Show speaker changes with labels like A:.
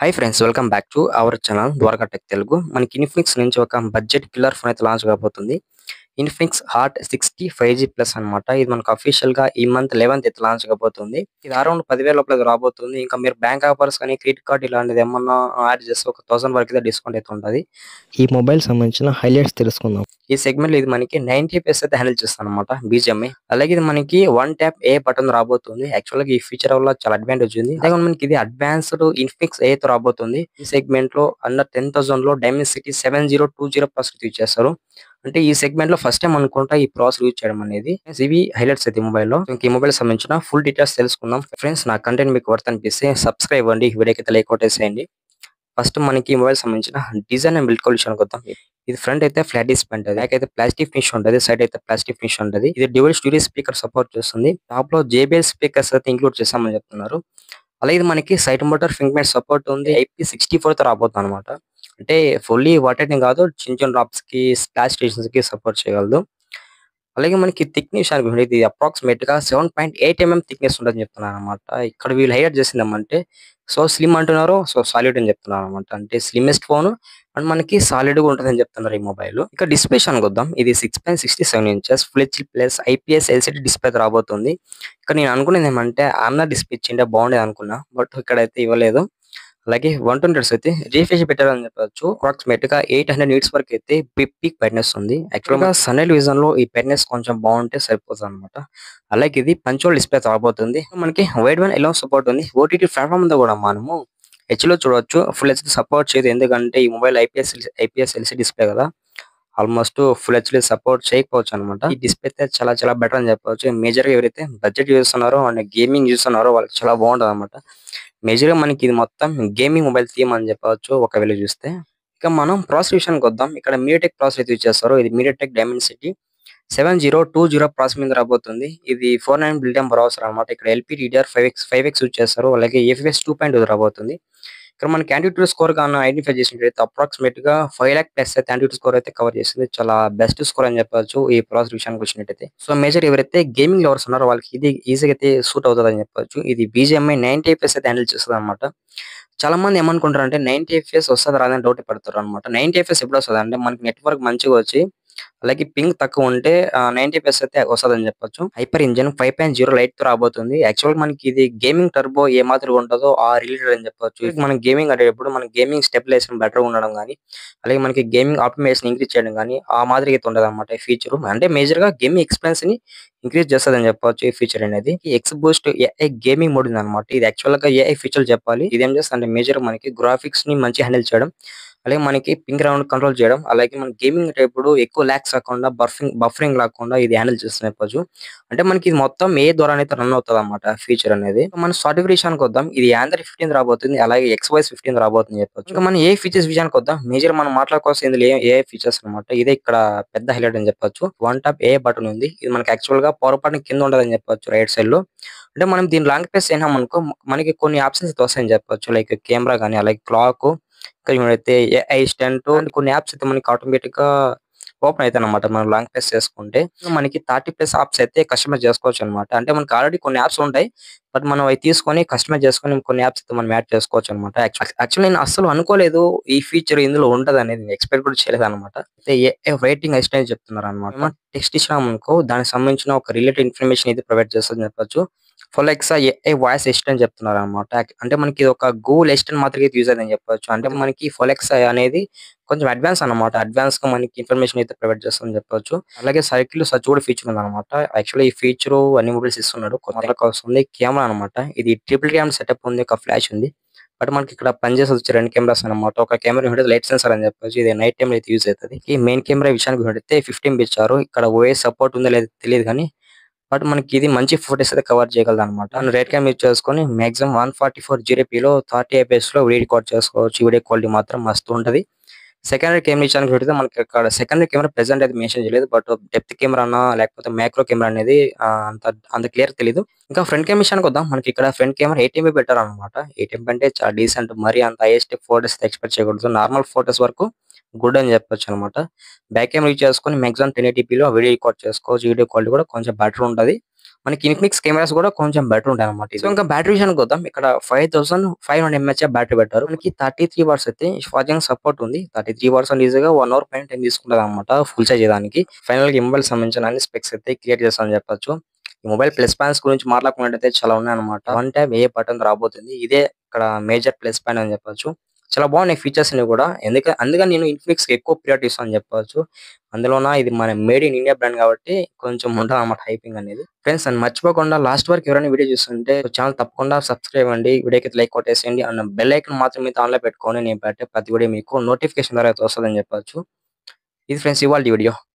A: Hi friends, welcome back to our channel Dwaraka tech Telugu. మనకి Infinix నుంచి ఒక బడ్జెట్ కిల్లర్ ఫోన్ అయితే లాంచ్ కాబోతుంది. ఇన్ఫినిక్స్ హార్ట్ 60 5G ప్లస్ అనమాట. ఇది మనకు అఫీషియల్ గా ఈ మంత్ 11th అయితే లాంచ్ కాబోతుంది. ఇది అరౌండ్ 10,000 లోపల అయితే రాబోతుంది. ఇంకా మీరు బ్యాంక్ ఆఫర్స్ కానీ క్రెడిట్ కార్డ్ ఇలాంటిది ఏమన్నా యాడ్ చేస్తే ఒక 1000 వరకు అయితే డిస్కౌంట్ అయితే ఉంటుంది.
B: ఈ మొబైల్ సంబంధించిన హైలైట్స్ తెలుసుకుందాం.
A: ఈ సెగ్మెంట్ లో ఇది మనకి 90 FPS అయితే హ్యాండిల్ చేస్తాను అనమాట BGMI. అలాగే ఇది మనకి వన్ ట్యాప్ ఏ బటన్ రాబోతుంది. యాక్చువల్ గా ఈ ఫీచర్ వల్ల చాలా అడ్వాంటేజ్ ఉంది. అలాగే మనకి ఇది అడ్వాన్స్డ్ ఇన్ఫినిక్స్ ఏ తో రాబోతుంది. ఈ సెగ్మెంట్ లో అండర్ 10,000 లో డైమెన్సిటీ 7020 ప్రాసెసర్ యూజ్ చేస్తారు. అంటే ఈ సెగ్మెంట్ లో ఫస్ట్ టైం అనుకుంటా ఈ ప్రాసెసర్ యూజ్ చేయడం అనేది. ఇవి హైలైట్స్ అయితే మొబైల్ లో. ఈ మొబైల్ సంబంధించిన ఫుల్ డీటెయిల్స్ తెలుసుకుందాం. ఫ్రెండ్స్, నా కంటెంట్ మీకు వర్త్ అనిపిస్తే సబ్స్క్రైబ్ అండి, వీడియోకి అయితే లైక్ కొట్టేసేయండి. ఫస్ట్ మనకి మొబైల్ సంబంధించిన డిజైన్ అండ్ బిల్డ్ క్వాలిటీ వద్దాం. ఇది ఫ్రంట్ అయితే ఫ్లాట్ డిస్ప్లే ఉంటుంది, బ్యాక్ అయితే ప్లాస్టిక్ ఫినిష్ ఉంటుంది, సైడ్ అయితే ప్లాస్టిక్ ఫినిష్ ఉంటుంది. ఇది డ్యూయల్ స్టూడియో స్పీకర్ సపోర్ట్ చేస్తుంది. టాప్ లో JBL స్పీకర్స్ అయితే ఇంక్లూడ్ చేస్తామని చెప్తున్నారు. అలాగే ఇది మనకి side motor finger print support ఉంది. IP64 తో రాబోతుంది అనమాట. అంటే ఫుల్లీ వాటెడ్ కాదు, చిన్న చిన్న డ్రాప్స్ కి స్ప్లాష్ స్టేషన్స్ కి సపోర్ట్ చేయగలదు. అలాగే మనకి థిక్నెస్ అనుకోండి, ఇది అప్రాక్సిమేట్ గా 7.8 mm థిక్నెస్ ఉంటుందని చెప్తున్నారు అనమాట. ఇక్కడ వీళ్ళు హైలైట్ చేసిందేమంటే సో స్లిమ్ అంటున్నారు, సో సాలిడ్ అని చెప్తున్నారు అనమాట. అంటే స్లిమ్మెస్ట్ ఫోన్ అండ్ మనకి సాలిడ్ గా ఉంటుందని చెప్తున్నారు ఈ మొబైల్. ఇక డిస్ప్లే అనుకుందాం. ఇది 6.67 inches full HD plus IPS LCD display రాబోతుంది. ఇక్కడ నేను అనుకునేది ఏమంటే అన్న డిస్ప్లే ఇచ్చింటే బాగుండేది అనుకున్నా, బట్ ఇక్కడైతే ఇవ్వలేదు. అలాగే 120 Hz అయితే రీఫ్రెష్ పెట్టారని చెప్పొచ్చు. అప్రాక్సిమేట్ గా 800 nits వరకు అయితే పీక్ బ్రైట్నెస్ ఉంది. యాక్చువల్ గా సన్నెల్ విజన్ లో ఈ బ్రైట్నెస్ కొంచెం బాగుంటే సరిపోతుంది అనమాట. అలాగే ఇది పంచోల్ డిస్ప్లే రాబోతుంది. మనకి వైడ్ వన్ ఎలా సపోర్ట్ ఉంది. OTT ప్లాట్ఫామ్ మీద కూడా మనము హెచ్ లో చూడొచ్చు. ఫుల్ హెచ్డి సపోర్ట్ చేయదు, ఎందుకంటే ఈ మొబైల్ IPS LCD డిస్ప్లే కదా. ఆల్మోస్ట్ ఫుల్ హెచ్డి సపోర్ట్ చేయకపోవచ్చు అనమాట. ఈ డిస్ప్లే అయితే చాలా చాలా బెటర్ అని చెప్పవచ్చు. మేజర్ గా ఎవరైతే బడ్జెట్ చూస్తున్నారో అండ్ గేమింగ్ చూస్తున్నారో వాళ్ళకి చాలా బాగుంటుంది అనమాట. మేజర్ గా మనకి ఇది మొత్తం గేమింగ్ మొబైల్ థీమ్ అని చెప్పవచ్చు ఒకవేళ చూస్తే. ఇక మనం ప్రాసెసర్ విషయానికి వద్దాం. ఇక్కడ MediaTek ప్రాసెసర్ అయితే యూజ్ చేస్తారు. ఇది MediaTek Dimensity 7020 ప్రాసెసర్ మీద రాబోతుంది. ఇది 4 బిల్డియం ప్రాసెసర్ అనమాట. ఇక్కడ LPDDR 5X యూజ్ చేస్తారు. అలాగే AFS 2.2 రాబోతుంది. ఇక్కడ మనకి యాంటిట్యూడ్ స్కోర్ గా ఐడెంటిఫై చేసినట్లయితే అప్రాక్సిమేట్ గా 5 lakh ప్లస్ అయితే యాంటిట్యూడ్ స్కోర్ అయితే కవర్ చేస్తుంది. చాలా బెస్ట్ స్కోర్ అని చెప్పొచ్చు ఈ ప్రాసెసర్ విషయానికి వచ్చినట్టయితే. సో మేజర్ ఎవరైతే గేమింగ్ లవర్స్ ఉన్నారో వాళ్ళకి ఇది ఈజీగా అయితే సూట్ అవుతుంది అని చెప్పొచ్చు. ఇది BGMI 90 FPS అయితే హ్యాండిల్ చేస్తుంది అనమాట. చాలా మంది ఏమనుకుంటారు అంటే 90 FPS వస్తుంది రాదని డౌట్ పడతారు అనమాట. 90 FPS ఎప్పుడు వస్తుంది అంటే మనకి నెట్వర్క్ మంచిగా వచ్చి అలాగే పింగ్ తక్కువ ఉంటే 90 FPS అయితే వస్తుందని చెప్పొచ్చు. హైపర్ ఇంజన్ 5.0 లైట్ తో రాబోతుంది. యాక్చువల్ మనకి ఇది గేమింగ్ టర్బో ఏ మాదిరిగా ఉంటుందో ఆ రిలేటెడ్ అని చెప్పొచ్చు. మనం గేమింగ్ ఆడేటప్పుడు మన గేమింగ్ స్టెబిలైజేషన్ బెటర్ ఉండడం కానీ అలాగే మనకి గేమింగ్ ఆప్టిమైజేషన్ ఇంక్రీజ్ చేయడం కానీ ఆ మాదిరిగా అయితే ఉండదు అనమాట ఈ ఫీచర్. అంటే మేజర్ గా గేమింగ్ ఎక్స్పీరియన్స్ ని ఇంక్రీజ్ చేస్తుందని చెప్పొచ్చు ఈ ఫీచర్ అనేది. ఈ X Boost AI gaming mode ఉంది అనమాట. ఇది యాక్చువల్ గా AI ఫీచర్ చెప్పాలి. ఇది ఏం చేస్తుంది అంటే మేజర్ మనకి గ్రాఫిక్స్ ని మంచి హ్యాండిల్ చేయడం, అలాగే మనకి పింగ్ రౌండ్ కంట్రోల్ చేయడం, అలాగే మన గేమింగ్ అయ్యేటప్పుడు ఎక్కువ ల్యాక్స్ రాకుండా బఫరింగ్ లాకుండా ఇది హ్యాండిల్ చేస్తుంది చెప్పొచ్చు. అంటే మనకి ఇది మొత్తం ఏ ద్వారా అయితే రన్ అవుతుంది అనమాట ఫీచర్ అనేది. మన సాఫ్ట్వేర్ విషయానికి వద్దాం. ఇది Android 15 రాబోతుంది, అలాగే XOS 15 రాబోతుంది చెప్పొచ్చు. ఇంకా మనం ఏ ఫీచర్స్ విషయానికి వద్దాం. మేజర్ మనం మాట్లాడుకోవాల్సింది ఇందులో ఏ ఫీచర్స్ అనమాట. ఇదే ఇక్కడ పెద్ద హైలైట్ అని చెప్పొచ్చు. వన్ టాప్ ఏ బటన్ ఉంది. ఇది మనకి యాక్చువల్ గా పవర్ బటన్ కింద ఉండదని చెప్పొచ్చు రైట్ సైడ్ లో. అంటే మనం దీని లాంగ్ ప్రెస్ అయినాం అనుకో మనకి కొన్ని ఆప్షన్స్ అయితే వస్తాయని చెప్పొచ్చు. లైక్ కెమెరా కానీ అలాగే క్లాక్, ఇక్కడ చూడైతే AI అసిస్టెంట్ అండ్ కొన్ని యాప్స్ అయితే మనకి ఆటోమేటిక్ గా ఓపెన్ అవుతాయి అనమాట. మనం లాంగ్ ప్రెస్ చేసుకుంటే మనకి 30+ యాప్స్ అయితే కస్టమైజ్ చేసుకోవచ్చు అనమాట. అంటే మనకి ఆల్రెడీ కొన్ని యాప్స్ ఉంటాయి, బట్ మనం అవి తీసుకొని కస్టమైజ్ చేసుకొని కొన్ని యాప్స్ అయితే మనం యాడ్ చేసుకోవచ్చు అనమాట. యాక్చువల్లీ నేను అసలు అనుకోలేదు ఈ ఫీచర్ ఇందులో ఉంటది అనేది, ఎక్స్పెక్ట్ కూడా చేయలేదు అనమాట. అయితే AI రైటింగ్ అసిస్టెంట్ చెప్తున్నారు అనమాట. టెక్స్ట్ ఇచ్చినాం అనుకో దానికి సంబంధించిన ఒక రిలేటెడ్ ఇన్ఫర్మేషన్ అయితే ప్రొవైడ్ చేస్తుంది చెప్పొచ్చు. ఫోలెక్సా AI వాయిస్ అసిస్టెంట్ చెప్తున్నారు అనమాట. అంటే మనకి ఇది ఒక గూగుల్ అసిస్టెంట్ మాత్రమే యూజ్ అయ్యిందని చెప్పొచ్చు. అంటే మనకి ఫోలెక్సా అనేది కొంచెం అడ్వాన్స్ అన్నమాట. అడ్వాన్స్ గా మనకి ఇన్ఫర్మేషన్ అయితే ప్రొవైడ్ చేస్తుందని చెప్పొచ్చు. అలాగే సర్కిల్ సర్చ్ కూడా ఫీచర్ ఉంది అనమాట. యాక్చువల్లీ ఈ ఫీచర్ అన్ని మొబైల్స్ ఇస్తున్నాడు. కొత్తగా వస్తుంది కెమెరా అనమాట. ఇది ట్రిపుల్ క్యామ్ సెటప్ ఉంది, ఒక ఫ్లాష్ ఉంది. బట్ మనకి ఇక్కడ పనిచేసి వచ్చే 2 కెమెరాస్ అనమాట. ఒక కెమెరా లైట్ సెన్సార్ అని చెప్పొచ్చు. ఇది నైట్ టైం అయితే యూజ్ అవుతుంది. ఈ మెయిన్ కెమెరా విషయానికి పెడితే 15 ఇచ్చారు. ఇక్కడ OS సపోర్ట్ ఉందో లేదో తెలియదు కానీ బట్ మనకి ఇది మంచి ఫోటోస్ అయితే కవర్ చేయగలదు అనమాట. రేట్ క్యామ్ యూజ్ చేసుకొని మాక్సిమం 144 లో 30 FPS లో వీడియో రికార్డ్ చేసుకోవచ్చు. వీడియో క్వాలిటీ మాత్రం మస్తు ఉంటది. సెకండరీ కెమెరా విషయానికి పెడితే మనకి అక్కడ సెకండరీ కెమెరా ప్రెసెంట్ అయితే మెన్షన్ చేయలేదు, బట్ డెప్త్ కెమెరా అన్నా లేకపోతే మైక్రో కెమెరా అనేది అంత క్లియర్ తెలియదు. ఇంకా ఫ్రంట్ కెమెరా విషయానికి వద్దాం. మనకి ఇక్కడ ఫ్రంట్ కెమెరా 8 MP పెట్టారు అనమాట. 8 MP అంటే చాలా డీసెంట్. మరి అంత హైయెస్ట్ ఫోటోస్ ఎక్స్పెక్ట్ చేయకూడదు. నార్మల్ ఫోటోస్ వరకు గుడ్ అని చెప్పొచ్చు అనమాట. బ్యాక్ కెమెరా యూజ్ చేసుకొని మాక్సిమం 1080p లో వీడియో రికార్డ్ చేసుకోవచ్చు. వీడియో క్వాలిటీ కూడా కొంచెం బెటర్ ఉంటది. మనకి ఇన్ఫినిక్స్ కెమెరాస్ కూడా కొంచెం బెటర్ ఉంటాయి అనమాట. సో ఇంకా బ్యాటరీ విషయానికి వద్దాం. ఇక్కడ 5500 ఎంహెచ్ బ్యాటరీ పెట్టారు. మనకి 33 వాట్స్ అయితే ఛార్జింగ్ సపోర్ట్ ఉంది. 33 వాట్స్ అంటే ఈజీగా 1 అవర్ పైన టైం తీసుకుంటది అనమాట ఫుల్ ఛార్జ్ చేయడానికి. ఫైనల్ గా ఈ మొబైల్ సంబంధించిన అన్ని స్పెక్స్ అయితే క్లియర్ చేస్తామని చెప్పొచ్చు. ఈ మొబైల్ ప్లస్ పాయింట్స్ గురించి మాట్లాడుకున్నట్టయితే చాలా ఉన్నాయన్నమాట. వన్ ట్యాప్ ఏ బటన్ రాబోతుంది. ఇదే ఇక్కడ మేజర్ ప్లస్ పాయింట్ అని చెప్పొచ్చు. చాలా బాగున్నాయి ఫీచర్స్ ని కూడా. అందుకని నేను ఇన్ఫినిక్స్ కి ఎక్కువ ప్రియారిటీ ఇస్తాను అని చెప్పొచ్చు. అందులోన ఇది మన మేడ్ ఇన్ ఇండియా బ్రాండ్ కాబట్టి కొంచెం ఉంటుంది అన్నమాట హైపింగ్ అనేది. ఫ్రెండ్స్ అండ్ మర్చిపోకుండా లాస్ట్ వరకు ఎవరైనా వీడియో చూస్తుంటే ఛానల్ తప్పకుండా సబ్స్క్రైబ్ అండి. వీడియోకి లైక్ కొట్టేసేయండి అండ్ బెల్ ఐకాన్ మాత్రం మీద ఆన్ లో పెట్టుకొని నేను పెట్టే ప్రతి వీడియో మీకు నోటిఫికేషన్ ద్వారా అయితే వస్తుందని చెప్పొచ్చు. ఇది ఫ్రెండ్స్ ఇవాళ వీడియో.